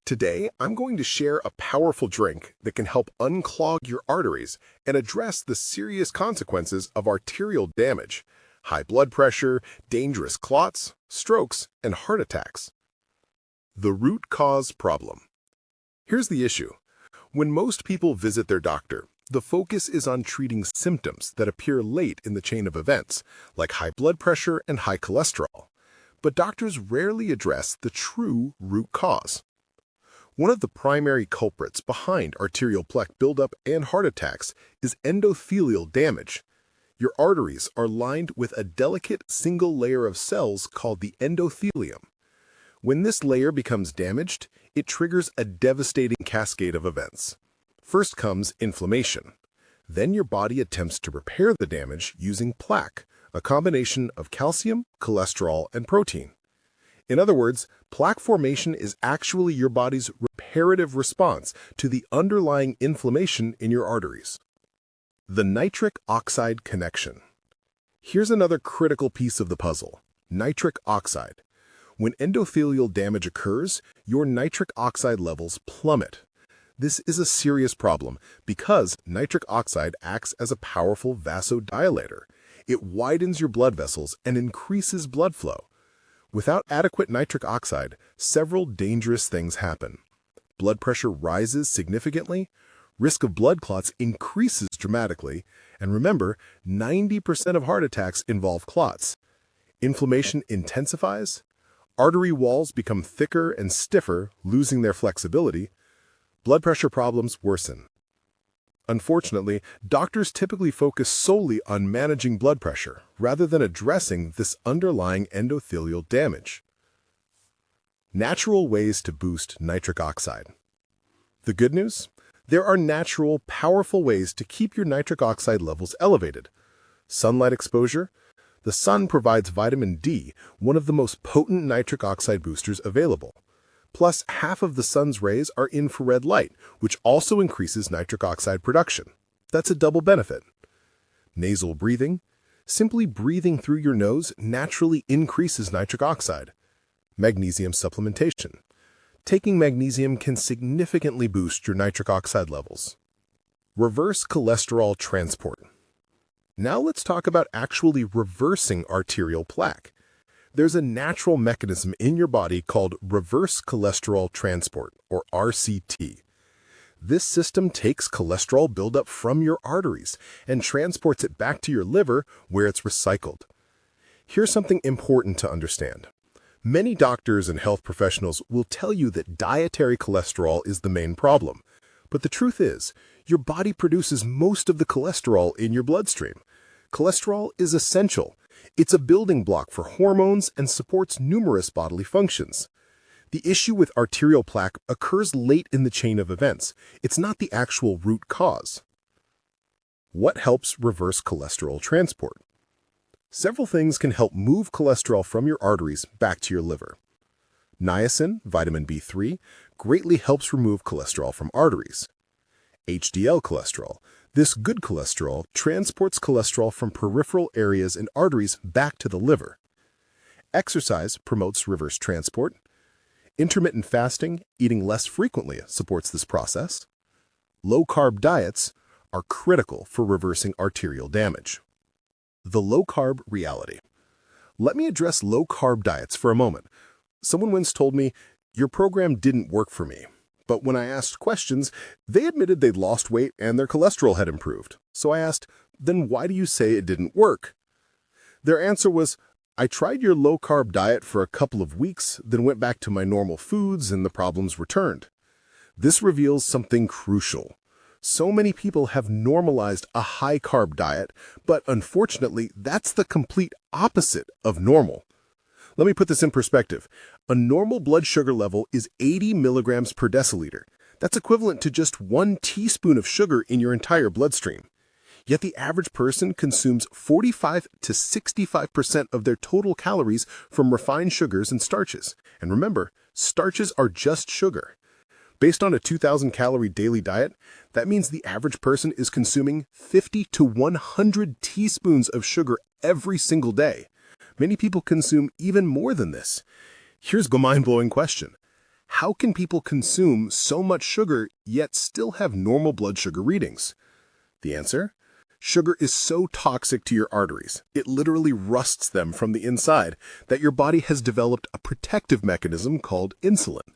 Today, I'm going to share a powerful drink that can help unclog your arteries and address the serious consequences of arterial damage, high blood pressure, dangerous clots, strokes, and heart attacks. The root cause problem. Here's the issue. When most people visit their doctor, the focus is on treating symptoms that appear late in the chain of events, like high blood pressure and high cholesterol. But doctors rarely address the true root cause. One of the primary culprits behind arterial plaque buildup and heart attacks is endothelial damage. Your arteries are lined with a delicate single layer of cells called the endothelium. When this layer becomes damaged, it triggers a devastating cascade of events. First comes inflammation. Then your body attempts to repair the damage using plaque, a combination of calcium, cholesterol, and protein. In other words, plaque formation is actually your body's reparative response to the underlying inflammation in your arteries. The nitric oxide connection. Here's another critical piece of the puzzle: nitric oxide. When endothelial damage occurs, your nitric oxide levels plummet. This is a serious problem because nitric oxide acts as a powerful vasodilator. It widens your blood vessels and increases blood flow. Without adequate nitric oxide, several dangerous things happen. Blood pressure rises significantly, risk of blood clots increases dramatically, and remember, 90% of heart attacks involve clots. Inflammation intensifies, artery walls become thicker and stiffer, losing their flexibility, blood pressure problems worsen. Unfortunately, doctors typically focus solely on managing blood pressure rather than addressing this underlying endothelial damage. Natural ways to boost nitric oxide. The good news? There are natural, powerful ways to keep your nitric oxide levels elevated. Sunlight exposure. The sun provides vitamin D, one of the most potent nitric oxide boosters available. Plus, half of the sun's rays are infrared light, which also increases nitric oxide production. That's a double benefit. Nasal breathing. Simply breathing through your nose naturally increases nitric oxide. Magnesium supplementation. Taking magnesium can significantly boost your nitric oxide levels. Reverse cholesterol transport. Now let's talk about actually reversing arterial plaque. There's a natural mechanism in your body called reverse cholesterol transport, or RCT. This system takes cholesterol buildup from your arteries and transports it back to your liver where it's recycled. Here's something important to understand. Many doctors and health professionals will tell you that dietary cholesterol is the main problem. But the truth is, your body produces most of the cholesterol in your bloodstream. Cholesterol is essential. It's a building block for hormones and supports numerous bodily functions. The issue with arterial plaque occurs late in the chain of events. It's not the actual root cause. What helps reverse cholesterol transport? Several things can help move cholesterol from your arteries back to your liver. Niacin, vitamin B3, greatly helps remove cholesterol from arteries. HDL cholesterol. This good cholesterol transports cholesterol from peripheral areas and arteries back to the liver. Exercise promotes reverse transport. Intermittent fasting, eating less frequently, supports this process. Low-carb diets are critical for reversing arterial damage. The low-carb reality. Let me address low-carb diets for a moment. Someone once told me, "Your program didn't work for me." But when I asked questions, they admitted they'd lost weight and their cholesterol had improved. So I asked, "Then why do you say it didn't work?" Their answer was, "I tried your low-carb diet for a couple of weeks, then went back to my normal foods and the problems returned." This reveals something crucial. So many people have normalized a high-carb diet, but unfortunately, that's the complete opposite of normal. Let me put this in perspective. A normal blood sugar level is 80 milligrams per deciliter. That's equivalent to just 1 teaspoon of sugar in your entire bloodstream. Yet the average person consumes 45 to 65% of their total calories from refined sugars and starches. And remember, starches are just sugar. Based on a 2,000-calorie daily diet, that means the average person is consuming 50 to 100 teaspoons of sugar every single day. Many people consume even more than this. Here's the mind-blowing question. How can people consume so much sugar yet still have normal blood sugar readings? The answer? Sugar is so toxic to your arteries, it literally rusts them from the inside, that your body has developed a protective mechanism called insulin.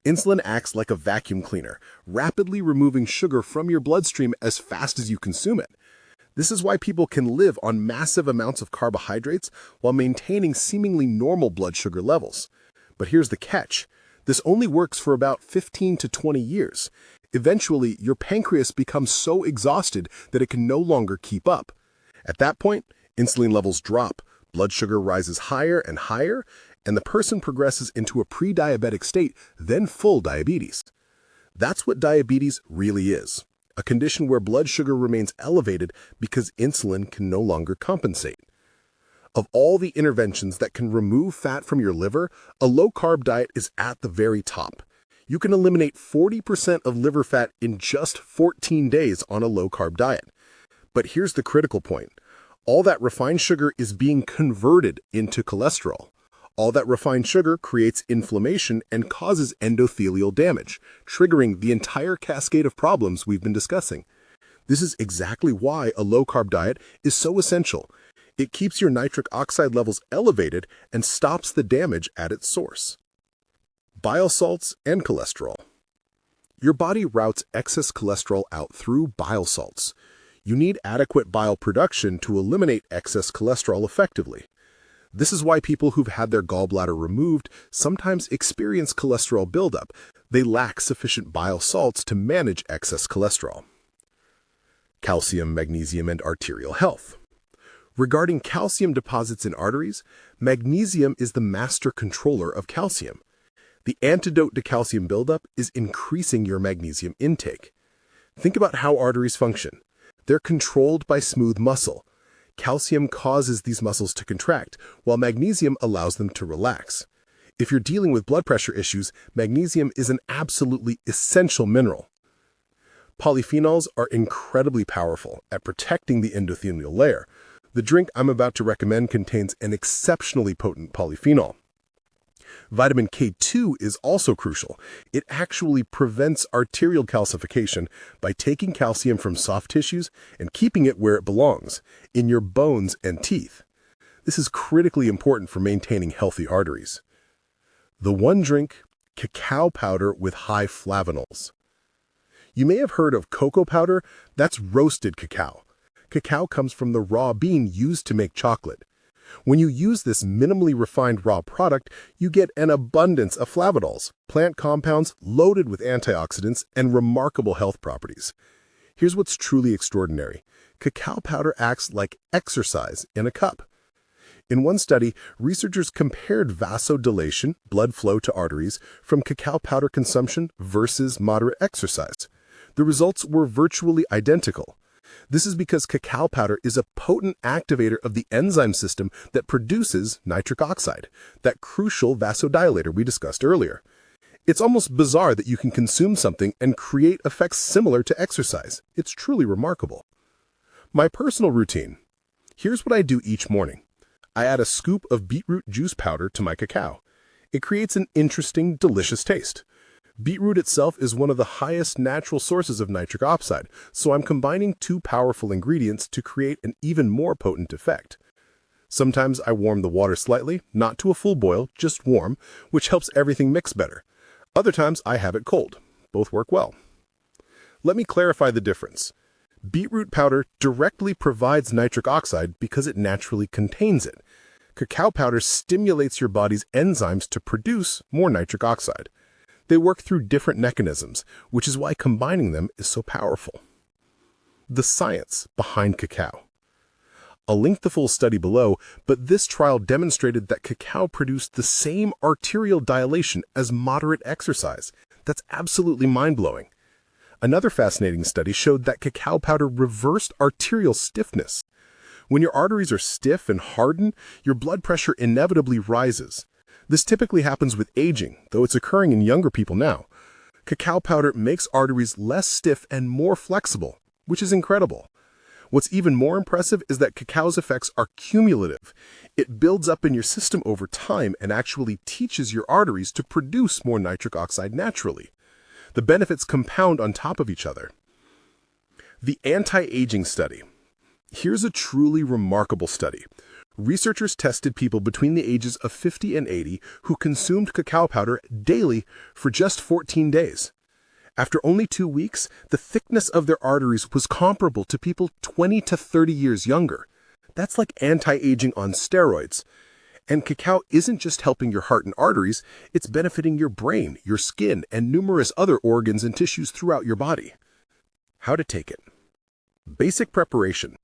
Insulin acts like a vacuum cleaner, rapidly removing sugar from your bloodstream as fast as you consume it. This is why people can live on massive amounts of carbohydrates while maintaining seemingly normal blood sugar levels. But here's the catch. This only works for about 15 to 20 years. Eventually, your pancreas becomes so exhausted that it can no longer keep up. At that point, insulin levels drop, blood sugar rises higher and higher, and the person progresses into a pre-diabetic state, then full diabetes. That's what diabetes really is, a condition where blood sugar remains elevated because insulin can no longer compensate. Of all the interventions that can remove fat from your liver, a low-carb diet is at the very top. You can eliminate 40% of liver fat in just 14 days on a low-carb diet. But here's the critical point. All that refined sugar is being converted into cholesterol. All that refined sugar creates inflammation and causes endothelial damage, triggering the entire cascade of problems we've been discussing. This is exactly why a low-carb diet is so essential. It keeps your nitric oxide levels elevated and stops the damage at its source. Bile salts and cholesterol. Your body routes excess cholesterol out through bile salts. You need adequate bile production to eliminate excess cholesterol effectively. This is why people who've had their gallbladder removed sometimes experience cholesterol buildup. They lack sufficient bile salts to manage excess cholesterol. Calcium, magnesium, and arterial health. Regarding calcium deposits in arteries, magnesium is the master controller of calcium. The antidote to calcium buildup is increasing your magnesium intake. Think about how arteries function. They're controlled by smooth muscle. Calcium causes these muscles to contract, while magnesium allows them to relax. If you're dealing with blood pressure issues, magnesium is an absolutely essential mineral. Polyphenols are incredibly powerful at protecting the endothelial layer. The drink I'm about to recommend contains an exceptionally potent polyphenol. Vitamin K2 is also crucial. It actually prevents arterial calcification by taking calcium from soft tissues and keeping it where it belongs, in your bones and teeth. This is critically important for maintaining healthy arteries. The one drink, cacao powder with high flavonols. You may have heard of cocoa powder. That's roasted cacao. Cacao comes from the raw bean used to make chocolate. When you use this minimally refined raw product, you get an abundance of flavonols, plant compounds loaded with antioxidants and remarkable health properties. Here's what's truly extraordinary. Cacao powder acts like exercise in a cup. In one study, researchers compared vasodilation, blood flow to arteries, from cacao powder consumption versus moderate exercise. The results were virtually identical. This is because cacao powder is a potent activator of the enzyme system that produces nitric oxide, that crucial vasodilator we discussed earlier. It's almost bizarre that you can consume something and create effects similar to exercise. It's truly remarkable. My personal routine. Here's what I do each morning. I add a scoop of beetroot juice powder to my cacao. It creates an interesting, delicious taste. Beetroot itself is one of the highest natural sources of nitric oxide, so I'm combining two powerful ingredients to create an even more potent effect. Sometimes I warm the water slightly, not to a full boil, just warm, which helps everything mix better. Other times I have it cold. Both work well. Let me clarify the difference. Beetroot powder directly provides nitric oxide because it naturally contains it. Cacao powder stimulates your body's enzymes to produce more nitric oxide. They work through different mechanisms, which is why combining them is so powerful. The science behind cacao. I'll link the full study below, but this trial demonstrated that cacao produced the same arterial dilation as moderate exercise. That's absolutely mind-blowing. Another fascinating study showed that cacao powder reversed arterial stiffness. When your arteries are stiff and hardened, your blood pressure inevitably rises. This typically happens with aging, though it's occurring in younger people now. Cacao powder makes arteries less stiff and more flexible, which is incredible. What's even more impressive is that cacao's effects are cumulative. It builds up in your system over time and actually teaches your arteries to produce more nitric oxide naturally. The benefits compound on top of each other. The anti-aging study. Here's a truly remarkable study. Researchers tested people between the ages of 50 and 80 who consumed cacao powder daily for just 14 days. After only 2 weeks, the thickness of their arteries was comparable to people 20 to 30 years younger. That's like anti-aging on steroids. And cacao isn't just helping your heart and arteries, it's benefiting your brain, your skin, and numerous other organs and tissues throughout your body. How to take it. Basic preparation.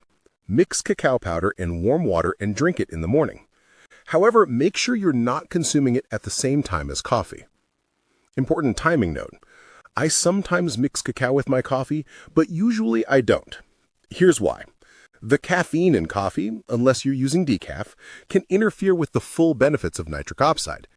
Mix cacao powder in warm water and drink it in the morning. However, make sure you're not consuming it at the same time as coffee. Important timing note. I sometimes mix cacao with my coffee, but usually I don't. Here's why. The caffeine in coffee, unless you're using decaf, can interfere with the full benefits of nitric oxide.